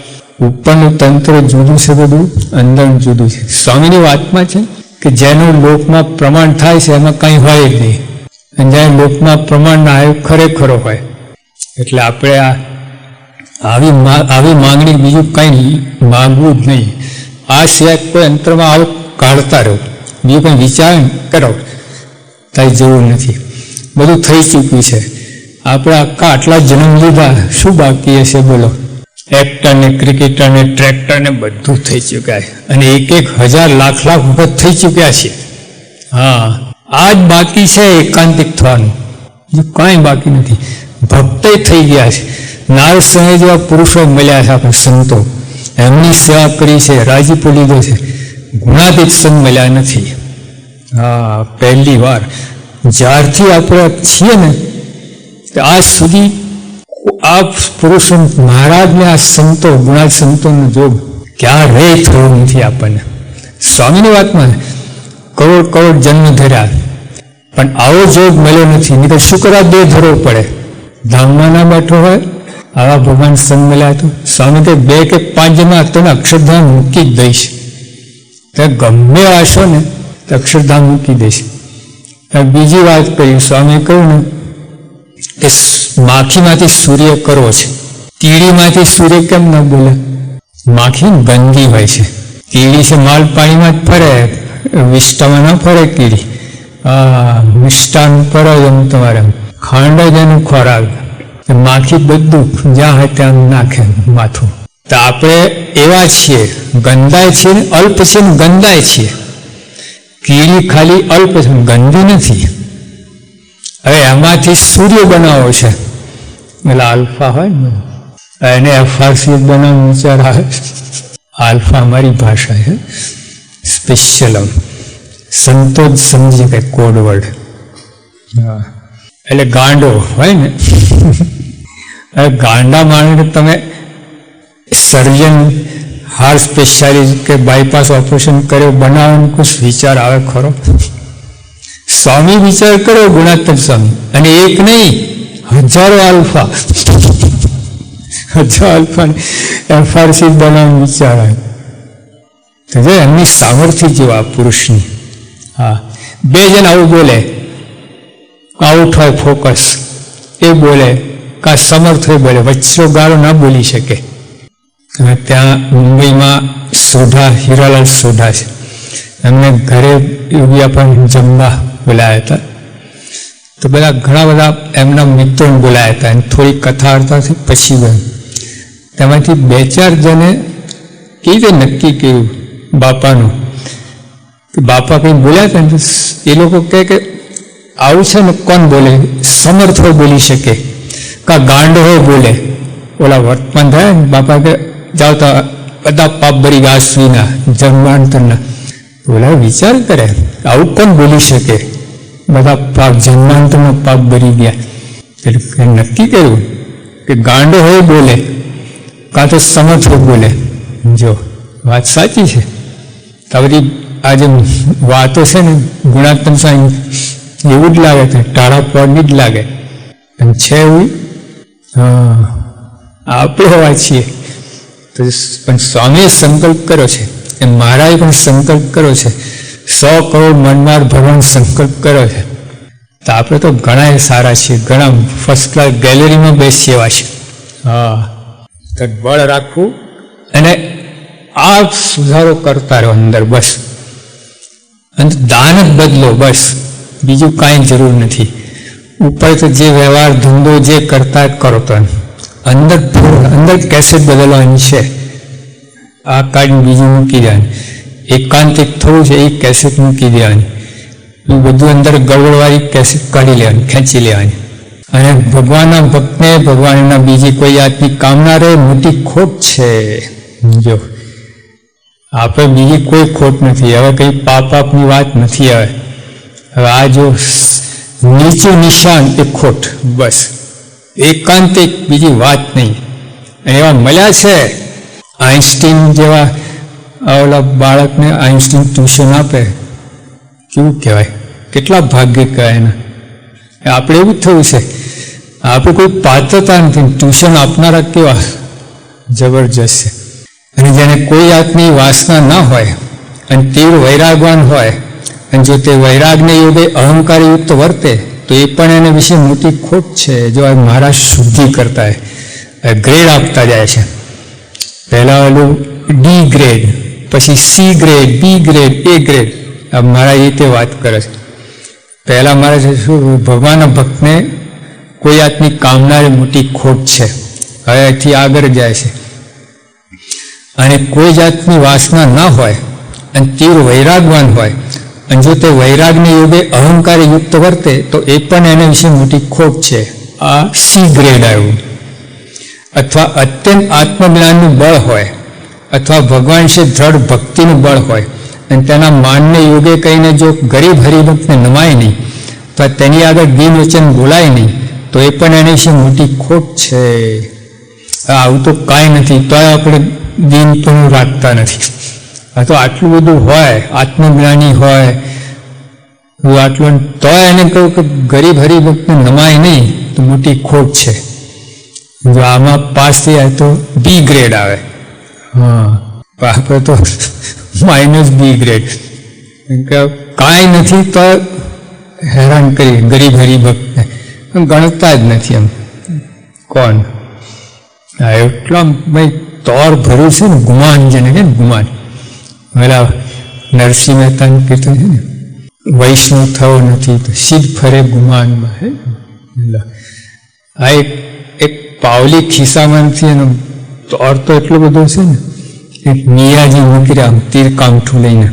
A: ઉપરનું તંત્ર જુદું છે, બધું અંદરનું જુદું છે. સ્વામીની વાતમાં છે કે જેનું લોકમાં પ્રમાણ થાય છે એમાં કંઈ હોય જ નહીં, અને જ્યાં લોકમાં પ્રમાણ ના આવ્યું ખરેખરો હોય. એટલે આપણે આવી માંગણી બીજું કંઈ માગવું જ નહીં. આ સિવાય કોઈ અંતરમાં આવું કાઢતા રહો, બીજું કંઈ વિચાર કરો કંઈ જરૂર નથી. બધું થઈ ચૂક્યું છે. આપણે આટલા જન્મ લીધા, શું બાકી હશે બોલો? એક્ટર ને ક્રિકેટર ને ટ્રેક્ટર ને બધું થઈ ચૂક્યા છે, અને 1,000 લાખ વખત થઈ ચૂક્યા છે. હા, આ જ બાકી છે એકાંતિક થવાનું, કાંઈ બાકી નથી. ભક્તો થઈ ગયા છે. નારદ સ્વામી જેવા પુરુષો મળ્યા છે, આપણે સંતો એમની સેવા કરી છે, રાજીપો લીધો છે. ગુણાતીત સંત મળ્યા નથી. હા, પહેલી વાર જ્યારથી આપણે છીએ ને આજ સુધી આ પુરુષો મહારાજને, આ સંતો ગુણાતીત સંતોનો જોગ ક્યારેય થયો નથી આપણને. સ્વામીની વાતમાં કરોડ કરોડ જન્મ ધર્યા પણ આવો જોગ મળ્યો નથી. નહીં તો શું કરવા દેહ ધરવો પડે? ધામમાં ના બેઠો હોય, આવા ભગવાન સંત મળ્યા તો સ્વામી કે 2 કે 5 જન્મ તને અક્ષરધામ મૂકી જ દઈશ. તો ગમે આવશો ને તો અક્ષરધામ મૂકી દઈશ. બીજી વાત કરી, સ્વામી કહ્યું ને કે માખીમાંથી સૂર્ય કરવો છે. કીડીમાંથી સૂર્ય કેમ ન બોલે? માખી ગંદી હોય છે. કીડી છે માલ પાણીમાં જ ફરે, વિષ્ટામાં ન ફરે કીડી. મિષ્ટાન પર એમ તમારે ખાંડ જ એનું ખોરાક. માખી બધું જ્યાં હોય ત્યાં નાખે માથું. તો આપણે એવા છીએ, ગંદાય છીએ, અલ્પ છે ને ગંદાય છીએ. કીડી ખાલી અલ્પ છે, ગંદી નથી. હવે એમાંથી સૂર્ય બનાવો છે, એટલે આલ્ફા હોય ને એને FRC બનાવવાનો વિચાર આવે. આલ્ફા અમારી ભાષા છે, સ્પેશિયલ સંતો જ સમજી કે કોડ વર્ડ. હા, એટલે ગાંડો હોય ને. હવે ગાંડા માણસને તમે સર્જન હાર્ટ સ્પેશિયાલિસ્ટ કે બાયપાસ ઓપરેશન કર્યો બનાવવાનો કુછ વિચાર આવે ખરો? સ્વામી વિચાર કરો, ગુણાતીત સ્વામી, અને એક નહીં, હજારો આલ્ફા, હજારો આલ્ફા FRC બનાવવાનો વિચાર આવે. તો એમની સામર્થ્ય જેવા પુરુષની. હા, 2 જણ આવું બોલે, આઉટ હોય ફોકસ એ બોલે, કા સમર્થ હોય બોલે, વચ્ચે ગાળો ના બોલી શકે. ત્યાં મુંબઈમાં સોઢા, હીરાલાલ સોઢા છે, એમને ઘરે યોગી પણ જમવા બોલાયા હતા. તો બધા ઘણા બધા એમના મિત્રોને બોલાયા હતા, અને થોડી કથા વાર્તાથી પછી બન્યું. તેમાંથી 2-4 જણે કેવી રીતે નક્કી કર્યું બાપાનું કે બાપા કંઈ બોલ્યા હતા ને, એ લોકો કહે કે આવું છે ને કોણ બોલે? સમર્થ હોય બોલી શકે, કા ગાંડો હોય બોલે. ઓલા વર્તમાન થાય ને, બાપા કે જાઓ તો બધા પાપ ભરી ગયા સુઈના જન્માંતરના. ઓલા વિચાર કરે આવું કોણ બોલી શકે? બધા પાપ જન્માંતરના પાપ ભરી ગયા. એટલે નક્કી કર્યું કે ગાંડો હોય બોલે, કાં તો સમર્થ હોય બોલે. જો વાત સાચી છે. તો બધી આ જે વાતો છે ને ગુણાત્મક સાયન્સ એવું જ લાગે છે, ટાળા પડની જ લાગે. અને છે એવું. હા, આપણે હોવા છીએ. તો પણ સ્વામીએ સંકલ્પ કર્યો છે, એ મહારાજે પણ સંકલ્પ કર્યો છે, 100 કરોડ મનમાર ભરવાનો સંકલ્પ કર્યો છે. તો આપણે તો ઘણા સારા છીએ, ઘણા ફર્સ્ટ ક્લાસ ગેલેરીમાં બેસીએ એવા છે. હા, તો બળ રાખવું અને આ સુધારો કરતા રહો અંદર, બસ. અને દાન જ બદલો, બસ, બીજું કાંઈ જરૂર નથી. ઉપર તો જે વ્યવહાર ધંધો જે કરતા જ કરો, તો અંદર કેસેટ બદલવાની છે. આ કાઢીને બીજું મૂકી દેવાની. એકાંતિક થવું છે એ કેસેટ મૂકી દેવાની. એ બધું અંદર ગડબડવાળી કેસેટ કાઢી લેવાની, ખેંચી લેવાની. અને ભગવાનના ભક્તને ભગવાનના બીજી કોઈ જાતની કામના રહે મોટી ખોટ છે. જો આપણે બીજી કોઈ ખોટ નથી. હવે કંઈ પાપની વાત નથી. હવે આ જો નીચું નિશાન એ ખોટ, બસ એકાંતિક, બીજી વાત નહીં. એવા મળ્યા છે આઈન્સ્ટીન જેવા. ઓલા બાળકને આઈન્સ્ટીન ટ્યુશન આપે, કેવું કહેવાય, કેટલા ભાગ્ય કહેવાય એના. આપણે એવું જ થયું છે, આપણે કોઈ પાત્રતા નથી. ટ્યુશન આપનારા કેવા જબરજસ્ત છે. અને જેને કોઈ જાતની વાસના ના હોય અને તીવ્ર વૈરાગવાન હોય, અને જો તે વૈરાગને યોગે અહંકારયુક્ત વર્તે તો એ પણ એને વિશે મોટી ખોટ છે. જો આ મહારાજ શુદ્ધિ કરતા ગ્રેડ આપતા જાય છે. પહેલાં ઓલું ડી ગ્રેડ, પછી સી ગ્રેડ, બી ગ્રેડ, એ ગ્રેડ. આ મહારાજ એ રીતે વાત કરે છે. પહેલાં મહારાજ શું, ભગવાનના ભક્તને કોઈ જાતની કામનારી મોટી ખોટ છે. હવે અહીંથી આગળ જાય છે. અને કોઈ જાતની વાસના ના હોય અને તીવ્ર વૈરાગવાન હોય, અને જો તે વૈરાગને યોગે અહંકાર યુક્ત વર્તે તો એ પણ એના વિશે મોટી ખોટ છે. આ સી ગ્રેડ આવ્યું. અથવા અત્યંત આત્મજ્ઞાનનું બળ હોય, અથવા ભગવાન વિશે દ્રઢ ભક્તિનું બળ હોય, અને તેના માનને યોગે કહીને જો ગરીબ હરિભક્તને નમાય નહીં, તો તેની આગળ દિન વચન બોલાય નહીં, તો એ પણ એના વિશે મોટી ખોટ છે. આવું તો કાંઈ નથી, તો આપણે દિન પણ રાખતા નથી. આ તો આટલું બધું હોય, આત્મજ્ઞાની હોય આટલું, તો એને કહ્યું કે ગરીબ હરિભક્તને નમાય નહીં તો મોટી ખોટ છે. જો આમાં પાસ થઈ જાય તો બી ગ્રેડ આવે. હા, આપણે તો માઇનસ બી ગ્રેડ. કાંઈ નથી તો હેરાન કરીએ ગરીબ હરિભક્તને, ગણતા જ નથી એમ. કોણ એટલા ભાઈ તોર ભર્યું છે ને, ગુમાન જેને કે ગુમાન. પેલા નરસિંહ મહેતાનું કીર્તન છે ને, વૈષ્ણવ થયો નથી તો સિદ્ધ ફરે ગુમાનમાં. હે આ એક પાવલી ખિસ્સામાંથી એનો તોર તો એટલો બધો છે ને. એક મિયાજી મૂકી તીર કામઠું લઈને,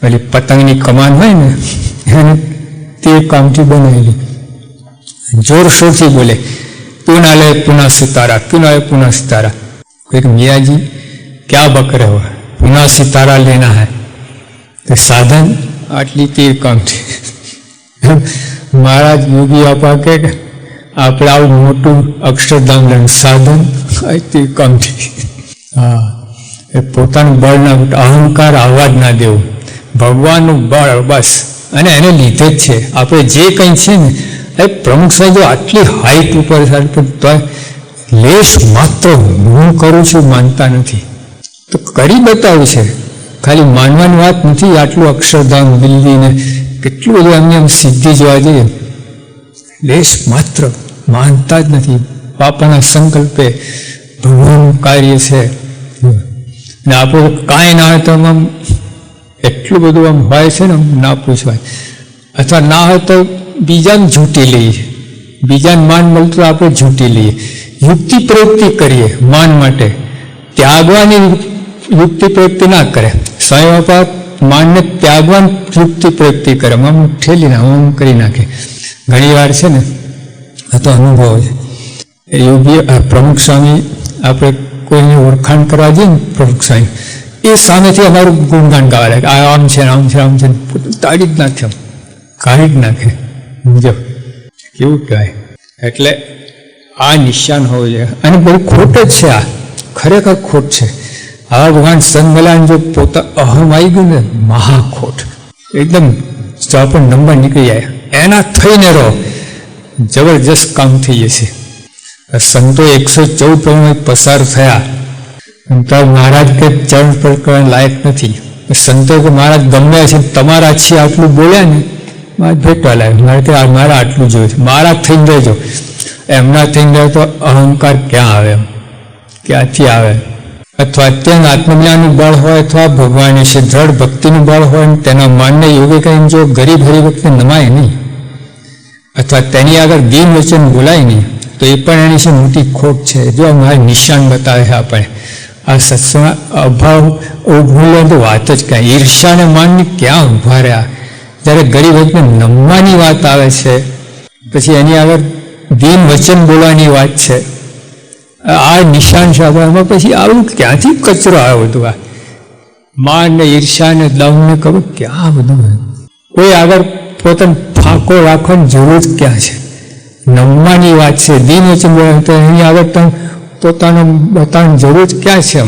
A: પેલી પતંગની કમાન હોય ને એને તીર કામઠી બનાવેલી, જોરશોરથી બોલે, क्यों ना ले पुनः सितारा, क्यों ना ले पुनः सितारा. एक मियाँ जी क्या बक रहे हो, पुनः सितारा लेना है. तो साधन आटली तीर कामठी. महाराज योगी आपा के આપણે આવું મોટું અક્ષરધામ લેવું, સાધન તીર કામઠી. હા, એ પોતાનું બળ ના, અહંકાર આવવા જ ના દેવું, ભગવાનનું બળ બસ. અને એને લીધે જ છે આપણે જે કંઈ છે ને. એ પ્રમુખ સાહેબ જો આટલી હાઈટ ઉપર પણ તો લેશ માત્ર હું કરું છું માનતા નથી, તો કરી બતાવ્યું છે. ખાલી માનવાની વાત નથી. આટલું અક્ષરધામ દિલ્હીને કેટલું બધું એમને એમ સિદ્ધિ જોવા જઈએ, લેશ માત્ર માનતા જ નથી. બાપાના સંકલ્પે ભગવાનનું કાર્ય છે. ને આપણે કાંઈ ના હોય તો આમ એટલું બધું આમ હોય છે ને, ના પૂછવાય. અથવા ના હોય તો બીજાને ઝૂંટી લઈએ, બીજાને માન મળતું આપણે ઝૂંટી લઈએ, યુક્તિ પ્રવૃત્તિ કરીએ માન માટે. ત્યાગવાની યુક્તિ પ્રવૃત્તિ ના કરે. સ્વયં બાપા માનને ત્યાગવાની યુક્તિ પ્રવૃત્તિ કરે, આમ ઠેલી ના આમ કરી નાખે. ઘણી વાર છે ને, આ તો અનુભવ છે. યોગી પ્રમુખ સ્વામી, આપણે કોઈને ઓળખાણ કરવા જઈએ ને પ્રમુખ સ્વામી, એ સામેથી અમારું ગુણગાન ગાવા લાગે, આ આમ છે આમ છે આમ છે, તાળી જ નાખે, કાઢી જ નાખે. જો કેવું કહેવાય. એટલે આ નિશાન હોવું જોઈએ. અને બહુ ખોટ જ છે, આ ખરેખર ખોટ છે. આવા ભગવાન સંતમલાન જો પોતા અહમ આવી ગયું ને, મહાખોટ એકદમ. જો પણ નંબર નીકળી જાય, એના થઈને રહો, જબરજસ્ત કામ થઈ જશે. સંતો 114 પ્રમાણે પસાર થયા, તો મહારાજ કે ચરણ પર કરવાના લાયક નથી. સંતો કે મહારાજ ગમે છે, તમારા છે આટલું બોલ્યા ને મારે ભેટવા લાગે, મારે કે મારે આટલું જોયું છે, મારા થઈને રહેજો. એમના થઈને રહે તો અહંકાર ક્યાં આવે, એમ ક્યાંથી આવે. અથવા અત્યંત આત્મજ્ઞાનનું બળ હોય, અથવા ભગવાન વિશે દ્રઢ ભક્તિનું બળ હોય, તેના માનને યોગે કરીને જો ગરીબ હરિભક્તને નમાય નહીં, અથવા તેની આગળ દિન વચન બોલાય નહીં, તો એ પણ એની છે મોટી ખોટ છે. જો અમારે નિશાન બતાવે છે આપણે આ સત્સંગ અભાવ ભૂલે તો વાત જ ક્યાં. ઈર્ષા અને માનની ક્યાં ઉભા રહ્યા. જ્યારે ગરીબ વ્યક્તિને નમવાની વાત આવે છે, પછી એની આગળ દિન વચન બોલવાની વાત છે, આ નિશાન સાધવામાં પછી આવું ક્યાંથી કચરો આવ્યો બધું? આ માન ને ઈર્ષા ને દમ ને ખબર ક્યાં બધું? કોઈ આગળ પોતાનો ફાંકો રાખવાની જરૂર ક્યાં છે? નમવાની વાત છે, દિન વચન બોલવાનું, તો એની આગળ તમે પોતાનો બતાવવાની જરૂર ક્યાં છે?